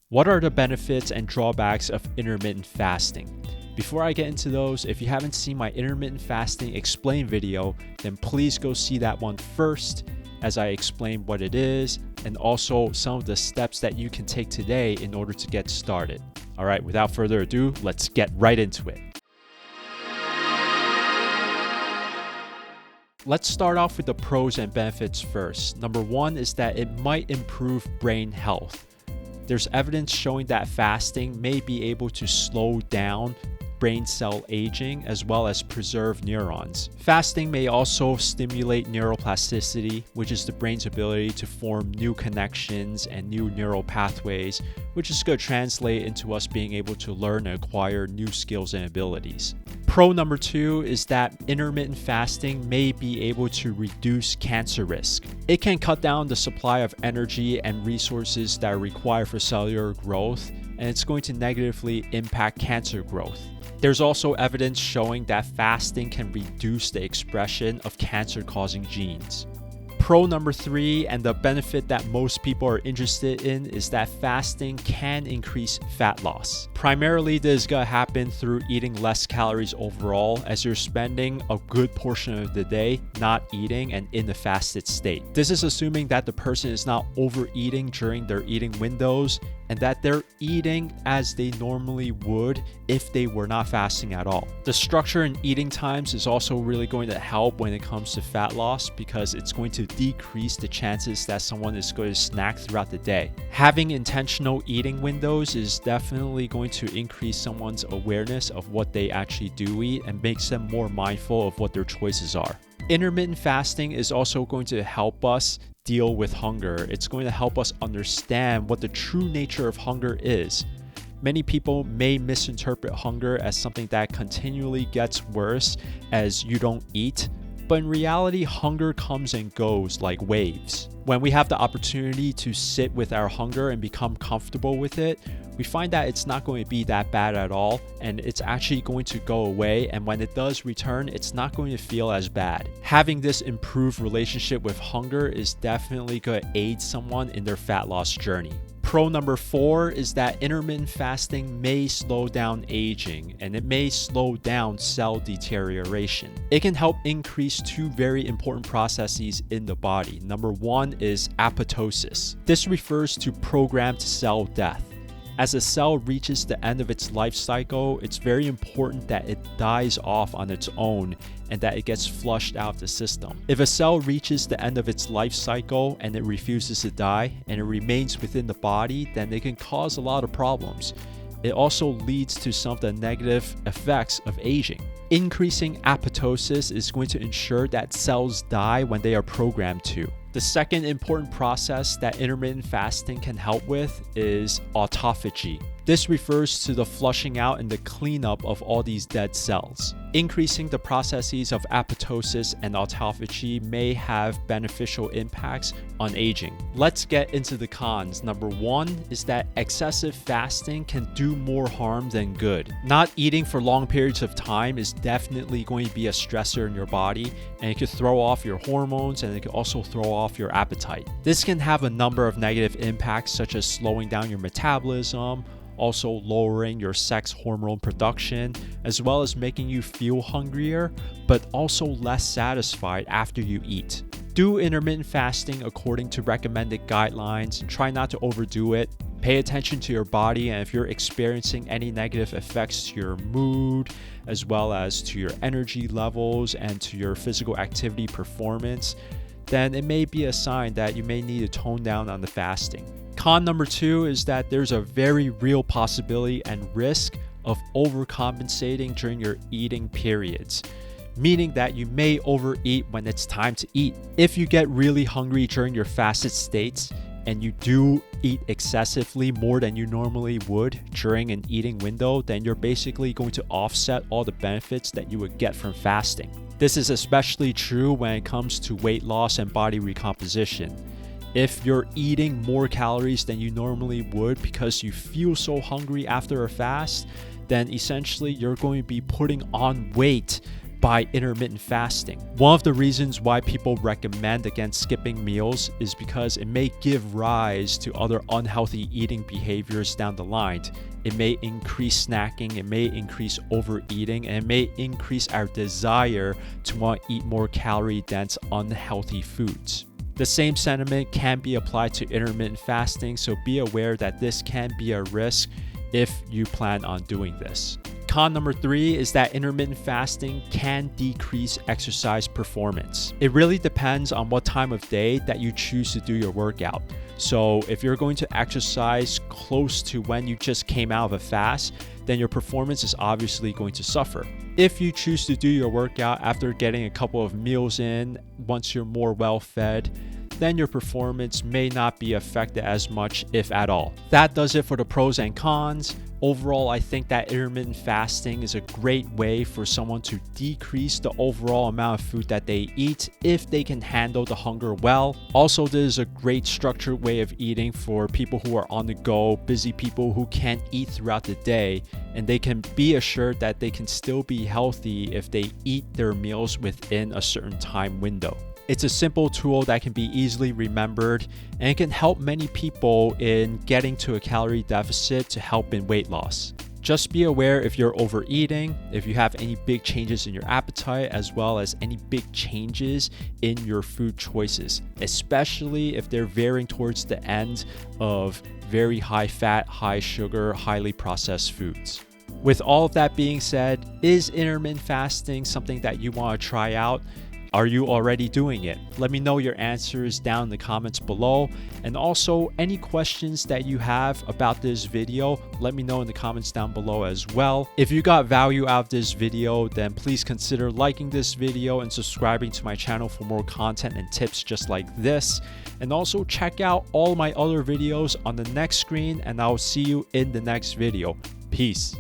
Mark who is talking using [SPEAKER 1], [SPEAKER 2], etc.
[SPEAKER 1] What are the benefits and drawbacks of intermittent fasting? Before I get into those, if you haven't seen my intermittent fasting explain video, then please go see that one first as I explain what it is and also some of the steps that you can take today in order to get started. All right, without further ado, let's get right into it. Let's start off with the pros and benefits first. Number one is that it might improve brain health. There's evidence showing that fasting may be able to slow down brain cell aging as well as preserve neurons. Fasting may also stimulate neuroplasticity, which is the brain's ability to form new connections and new neural pathways, which is going to translate into us being able to learn and acquire new skills and abilities. Pro number two is that intermittent fasting may be able to reduce cancer risk. It can cut down the supply of energy and resources that are required for cellular growth, and it's going to negatively impact cancer growth. There's also evidence showing that fasting can reduce the expression of cancer-causing genes. Pro number three, and the benefit that most people are interested in, is that fasting can increase fat loss. Primarily, this is going to happen through eating less calories overall, as you're spending a good portion of the day not eating and in the fasted state. This is assuming that the person is not overeating during their eating windows and that they're eating as they normally would if they were not fasting at all. The structure in eating times is also really going to help when it comes to fat loss because it's going to decrease the chances that someone is going to snack throughout the day. Having intentional eating windows is definitely going to increase someone's awareness of what they actually do eat and makes them more mindful of what their choices are. Intermittent fasting is also going to help us deal with hunger. It's going to help us understand what the true nature of hunger is. Many people may misinterpret hunger as something that continually gets worse as you don't eat, but in reality, hunger comes and goes like waves. When we have the opportunity to sit with our hunger and become comfortable with it, we find that it's not going to be that bad at all, and it's actually going to go away, and when it does return, it's not going to feel as bad. Having this improved relationship with hunger is definitely going to aid someone in their fat loss journey. Pro number four is that intermittent fasting may slow down aging and it may slow down cell deterioration. It can help increase two very important processes in the body. Number one is apoptosis. This refers to programmed cell death. As a cell reaches the end of its life cycle, it's very important that it dies off on its own and that it gets flushed out of the system. If a cell reaches the end of its life cycle and it refuses to die and it remains within the body, then it can cause a lot of problems. It also leads to some of the negative effects of aging. Increasing apoptosis is going to ensure that cells die when they are programmed to. The second important process that intermittent fasting can help with is autophagy. This refers to the flushing out and the cleanup of all these dead cells. Increasing the processes of apoptosis and autophagy may have beneficial impacts on aging. Let's get into the cons. Number one is that excessive fasting can do more harm than good. Not eating for long periods of time is definitely going to be a stressor in your body, and it could throw off your hormones and it could also throw off your appetite. This can have a number of negative impacts such as slowing down your metabolism, also lowering your sex hormone production, as well as making you feel hungrier, but also less satisfied after you eat. Do intermittent fasting according to recommended guidelines and try not to overdo it. Pay attention to your body, and if you're experiencing any negative effects to your mood, as well as to your energy levels and to your physical activity performance, then it may be a sign that you may need to tone down on the fasting. Con number two is that there's a very real possibility and risk of overcompensating during your eating periods, meaning that you may overeat when it's time to eat. If you get really hungry during your fasted states and you do eat excessively more than you normally would during an eating window, then you're basically going to offset all the benefits that you would get from fasting. This is especially true when it comes to weight loss and body recomposition. If you're eating more calories than you normally would because you feel so hungry after a fast, then essentially you're going to be putting on weight by intermittent fasting. One of the reasons why people recommend against skipping meals is because it may give rise to other unhealthy eating behaviors down the line. It may increase snacking, it may increase overeating, and it may increase our desire to want to eat more calorie-dense, unhealthy foods. The same sentiment can be applied to intermittent fasting, so be aware that this can be a risk if you plan on doing this. Con number 3 is that intermittent fasting can decrease exercise performance. It really depends on what time of day that you choose to do your workout. So if you're going to exercise close to when you just came out of a fast, then your performance is obviously going to suffer. If you choose to do your workout after getting a couple of meals in, once you're more well fed, then your performance may not be affected as much, if at all. That does it for the pros and cons. Overall, I think that intermittent fasting is a great way for someone to decrease the overall amount of food that they eat if they can handle the hunger well. Also, this is a great structured way of eating for people who are on the go, busy people who can't eat throughout the day, and they can be assured that they can still be healthy if they eat their meals within a certain time window. It's a simple tool that can be easily remembered and it can help many people in getting to a calorie deficit to help in weight loss. Just be aware if you're overeating, if you have any big changes in your appetite, as well as any big changes in your food choices, especially if they're veering towards the end of very high fat, high sugar, highly processed foods. With all of that being said, is intermittent fasting something that you want to try out? Are you already doing it? Let me know your answers down in the comments below. And also, any questions that you have about this video, let me know in the comments down below as well. If you got value out of this video, then please consider liking this video and subscribing to my channel for more content and tips just like this. And also check out all my other videos on the next screen, and I'll see you in the next video. Peace.